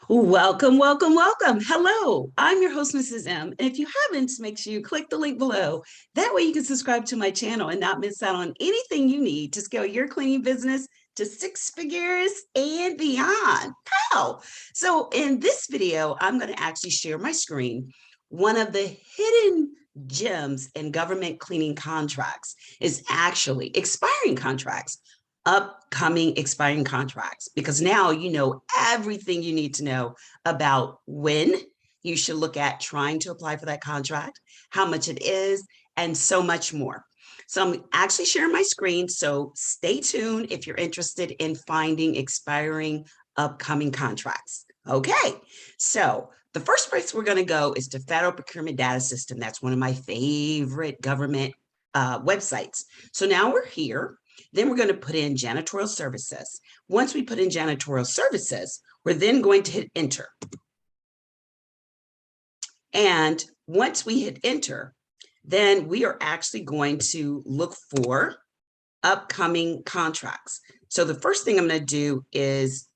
Welcome, welcome, welcome. Hello, I'm your host, Mrs. M. And if you haven't, make sure you click the link below. That way you can subscribe to my channel and not miss out on anything you need to scale your cleaning business to 6 figures and beyond. Pow! So in this video, I'm going to actually share my screen. One of the hidden gems in government cleaning contracts is actually expiring contracts. Upcoming expiring contracts, because now you know everything you need to know about when you should look at trying to apply for that contract, how much it is, and so much more. So I'm actually sharing my screen, so stay tuned if you're interested in finding expiring upcoming contracts. Okay, so the first place we're going to go is to Federal Procurement Data System. That's one of my favorite government websites. So now we're here. Then we're going to put in janitorial services. Once we put in janitorial services, we're then going to hit enter. And once we hit enter, then we are actually going to look for upcoming contracts. So the first thing I'm going to do is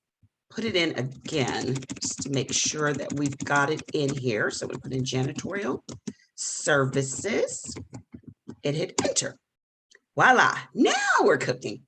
put it in again, just to make sure that we've got it in here. So we put in janitorial services and hit enter. Voila, now we're cooking.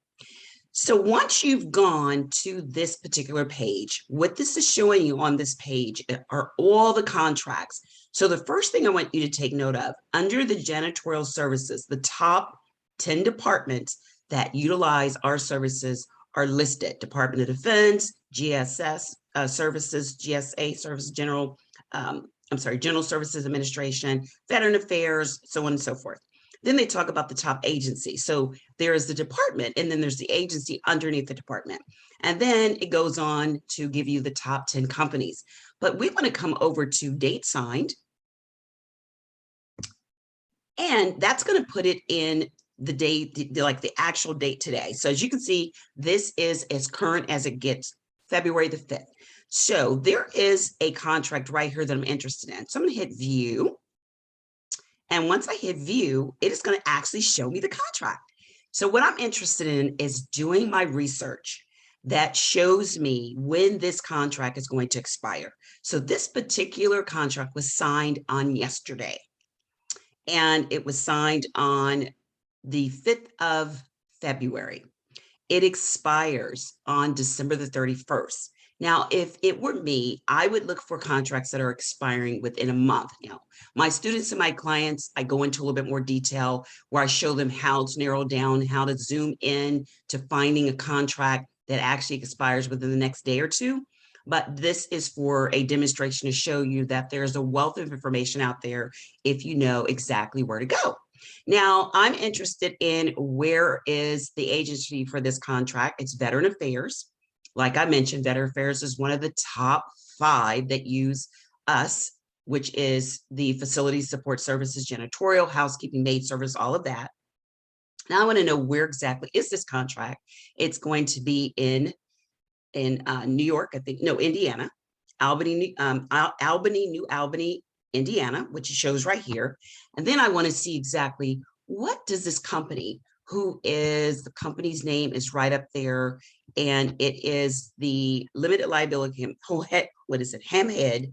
So once you've gone to this particular page, what this is showing you on this page are all the contracts. So the first thing I want you to take note of, under the janitorial services, the top 10 departments that utilize our services are listed: Department of Defense, GSS services, GSA services, General Services Administration, Veteran Affairs, so on and so forth. Then they talk about the top agency. So there is the department, and then there's the agency underneath the department. And then it goes on to give you the top 10 companies. But we want to come over to date signed. And that's going to put it in the date, like the actual date today. So as you can see, this is as current as it gets, February the 5th. So there is a contract right here that I'm interested in. So I'm going to hit view. And once I hit view, it is going to actually show me the contract. So what I'm interested in is doing my research that shows me when this contract is going to expire. So this particular contract was signed on yesterday, and it was signed on the 5th of February. It expires on December the 31st. Now, if it were me, I would look for contracts that are expiring within a month. Now, my students and my clients, I go into a little bit more detail where I show them how to narrow down, how to zoom in to finding a contract that actually expires within the next day or two. But this is for a demonstration to show you that there's a wealth of information out there if you know exactly where to go. Now, I'm interested in where is the agency for this contract. It's Veteran Affairs. Like I mentioned, Veteran Affairs is one of the top 5 that use us, which is the facility support services, janitorial, housekeeping, maid service, all of that. Now I want to know where exactly is this contract. It's going to be in New York, I think, no, Indiana, Albany, New Albany, Indiana, which it shows right here. And then I want to see exactly what does this company, who is, the company's name is right up there, and it is the limited liability, what is it, Hamhead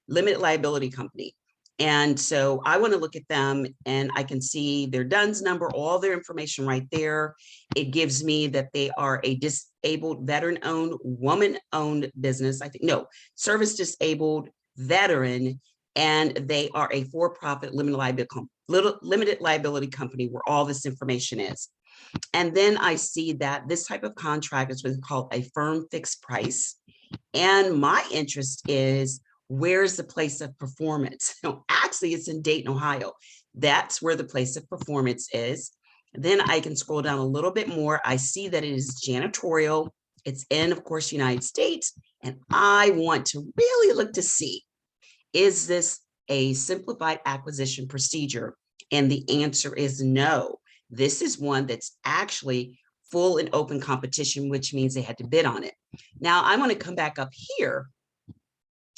Limited Liability Company. And so I want to look at them, and I can see their DUNS number, all their information right there. It gives me that they are a disabled, veteran-owned, woman-owned business. I think, no, service disabled, veteran, and they are a for-profit limited liability company where all this information is. And then I see that this type of contract is what's called a firm fixed price. And my interest is, where's the place of performance? No, actually, it's in Dayton, Ohio. That's where the place of performance is. Then I can scroll down a little bit more. I see that it is janitorial. It's in, of course, United States. And I want to really look to see, is this a simplified acquisition procedure? And the answer is no. This is one that's actually full and open competition, which means they had to bid on it. Now I want to come back up here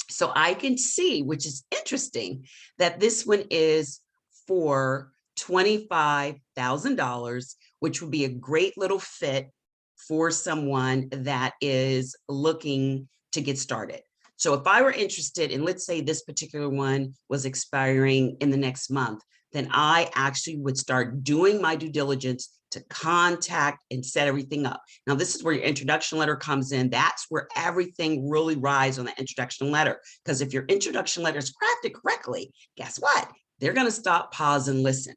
so I can see, which is interesting, that this one is for $25,000, which would be a great little fit for someone that is looking to get started. So if I were interested in, let's say this particular one was expiring in the next month, then I actually would start doing my due diligence to contact and set everything up. Now, this is where your introduction letter comes in. That's where everything really rides on the introduction letter. Because if your introduction letter is crafted correctly, guess what? They're going to stop, pause, and listen.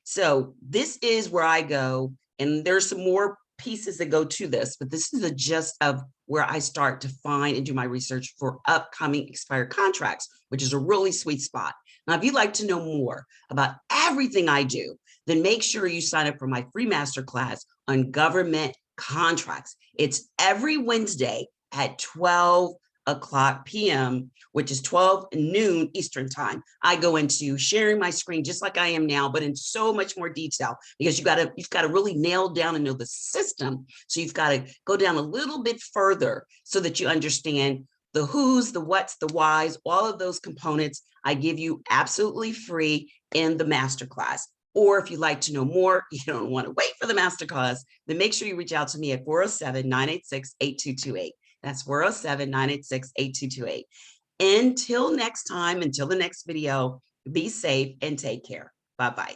So this is where I go, and there's some more pieces that go to this, but this is the gist of where I start to find and do my research for upcoming expired contracts, which is a really sweet spot. Now, if you'd like to know more about everything I do, then make sure you sign up for my free masterclass on government contracts. It's every Wednesday at 12 o'clock p.m., which is 12 noon Eastern time. I go into sharing my screen just like I am now, but in so much more detail, because you've got to really nail down and know the system. So you've got to go down a little bit further so that you understand the who's, the what's, the whys, all of those components I give you absolutely free in the masterclass. Or if you'd like to know more, you don't want to wait for the masterclass, then make sure you reach out to me at 407-986-8228. That's 407-986-8228. Until next time, until the next video, be safe and take care. Bye-bye.